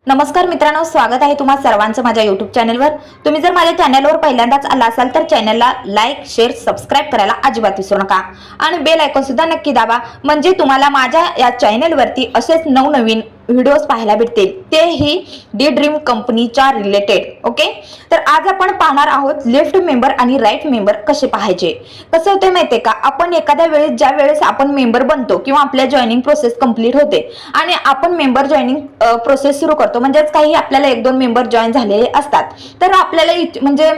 नमस्कार मित्रांनो, स्वागत आहे तुम्हा सर्वांचं माझ्या YouTube चॅनलवर। तुम्ही जर माझ्या चॅनलवर पहिल्यांदाच आला असाल तर चॅनलला लाईक, शेअर, सबस्क्राइब करायला अजिबात विसरू नका आणि बेल आयकॉन सुद्धा नक्की दाबा, म्हणजे तुम्हाला माझ्या या चॅनलवरती असेच नवनवीन व्हिडिओज पाहायला भेटतील, तेही डी ड्रीम कंपनीच्या रिलेटेड। ओके, तर आज आपण पाहणार आहोत लेफ्ट मेंबर आणि राईट मेंबर कसे पाहायचे। कसं होते माहितीये का, आपण एखाद्या वेळेस ज्या वेळेस आपण मेंबर बनतो किंवा आपल्या जॉइनिंग प्रोसेस कंप्लीट होते आणि आपण मेंबर जॉइनिंग प्रोसेस सुरू करतो, म्हणजेच काही आपल्याला एक दोन मेंबर जॉईन झालेले असतात, तर आपल्याला म्हणजे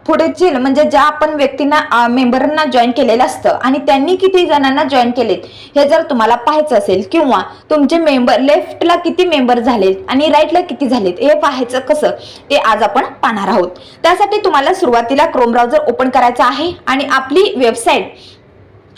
पुढेची म्हणजे ज्या आपण व्यक्तींना मेंबरांना जॉईन केलेलं असतं आणि त्यांनी किती जणांना जॉईन केलेत हे जर तुम्हाला पाहायचं असेल, किंवा तुमचे मेंबर लेफ्टला किती मेंबर झालेत आणि राईटला किती झालेत हे पाहायचं कसं, ते आज आपण पाहणार आहोत। त्यासाठी तुम्हाला सुरुवातीला क्रोम ब्राउझर ओपन करायचा आहे आणि आपली वेबसाईट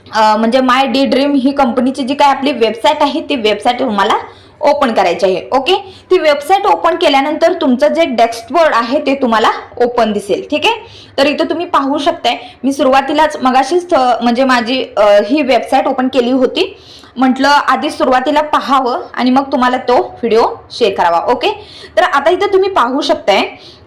म्हणजे माय डी ड्रीम ही कंपनीची जी काय आपली वेबसाईट आहे ती वेबसाईट तुम्हाला ओपन करायची आहे। ओके, ती वेबसाईट ओपन केल्यानंतर तुमचं जे डॅशबोर्ड आहे ते तुम्हाला ओपन दिसेल। ठीक आहे, तर इथं तुम्ही पाहू शकताय, मी सुरुवातीलाच मगाशीच म्हणजे माझी ही वेबसाईट ओपन केली होती, म्हटलं आधी सुरुवातीला पाहावं आणि मग तुम्हाला तो व्हिडिओ शेअर करावा। ओके, तर आता इथं तुम्ही पाहू शकताय,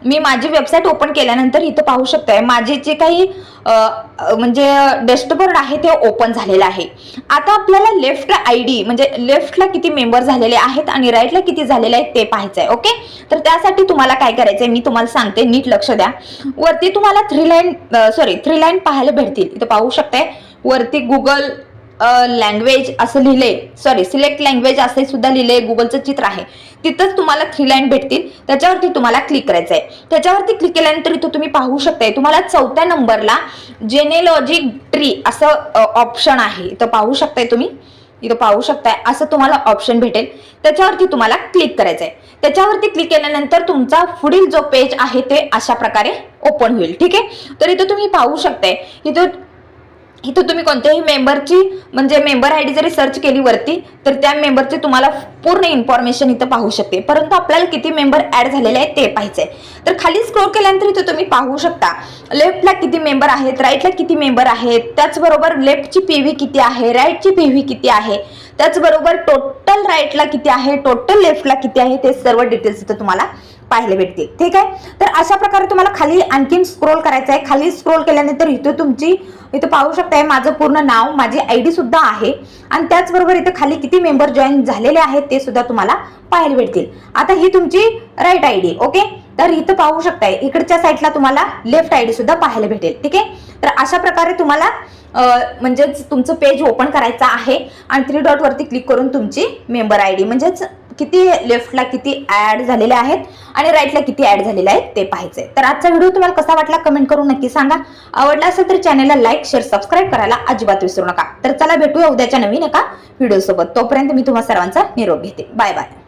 मी माझी वेबसाईट ओपन केल्यानंतर इथं पाहू शकताय माझे जे काही म्हणजे डॅशबोर्ड आहे ते ओपन झालेलं आहे। आता आपल्याला लेफ्ट आयडी म्हणजे लेफ्टला किती मेंबर झालेले आहेत आणि राईटला किती झालेले आहेत ते पाहायचं आहे। ओके, तर त्यासाठी तुम्हाला काय करायचंय मी तुम्हाला सांगते, नीट लक्ष द्या। वरती तुम्हाला थ्री लाईन पाहायला भेटतील, इथं पाहू शकताय वरती गुगल लँग्वेज असं लिहिलंय, सिलेक्ट लँग्वेज असे सुद्धा लिहिलंय, गुगलचं चित्र आहे, तिथंच तुम्हाला 3 लाईन भेटतील, त्याच्यावरती तुम्हाला क्लिक करायचं आहे। त्याच्यावरती क्लिक केल्यानंतर इथं तुम्ही पाहू शकताय तुम्हाला 4थ्या नंबरला जेनेलॉजी ट्री असं ऑप्शन आहे, इथं पाहू शकताय तुम्ही, इथं पाहू शकताय असं तुम्हाला ऑप्शन भेटेल, त्याच्यावरती तुम्हाला क्लिक करायचं आहे। त्याच्यावरती क्लिक केल्यानंतर तुमचा पुढील जो पेज आहे ते अशा प्रकारे ओपन होईल। ठीक आहे, तर इथं तुम्ही पाहू शकताय, इथं तुम्ही कोणत्याही मेंबरची म्हणजे मेंबर आयडी जरी सर्च केली वरती तर त्या मेंबरची तुम्हाला पूर्ण इन्फॉर्मेशन इथं पाहू शकते, परंतु आपल्याला किती मेंबर ऍड झालेले आहेत ते पाहायचंय। तर खाली स्क्रोल केल्यानंतर इथं तुम्ही पाहू शकता लेफ्टला किती मेंबर आहेत, राईटला किती मेंबर आहेत, त्याचबरोबर लेफ्टची पीव्ही किती आहे, राईटची पीव्ही किती आहे, त्याचबरोबर टोटल राईटला किती आहे, टोटल लेफ्टला किती आहे, ते सर्व डिटेल्स इथं तुम्हाला पाहायला भेटतील। ठीक आहे, तर अशा प्रकारे तुम्हाला खाली आणखीन स्क्रोल करायचं आहे। खाली स्क्रोल केल्यानंतर इथं पाहू शकताय माझं पूर्ण नाव, माझी आयडी सुद्धा आहे आणि त्याचबरोबर इथं खाली किती मेंबर जॉईन झालेले आहेत ते सुद्धा तुम्हाला पाहायला भेटतील। आता ही तुमची राईट आयडी। ओके, तर इथं पाहू शकताय इकडच्या साईडला तुम्हाला लेफ्ट आयडी सुद्धा पाहायला भेटेल। ठीक आहे, तर अशा प्रकारे तुम्हाला म्हणजे तुमचं पेज ओपन करायचं आहे आणि 3 डॉट वरती क्लिक करून तुमची मेंबर आयडी म्हणजेच किती लेफ्टला किती ऍड झालेले आहेत आणि राईटला किती ऍड झालेले आहेत ते पाहायचंय। तर आजचा व्हिडिओ तुम्हाला कसा वाटला कमेंट करून नक्की सांगा। आवडला असेल तर चॅनलला लाईक, शेअर, सबस्क्राइब करायला अजिबात विसरू नका। तर चला भेटूया उद्याच्या नवीन एका व्हिडिओ सोबत, तोपर्यंत मी तुम्हा सर्वांचा निरोप घेते। Bye bye.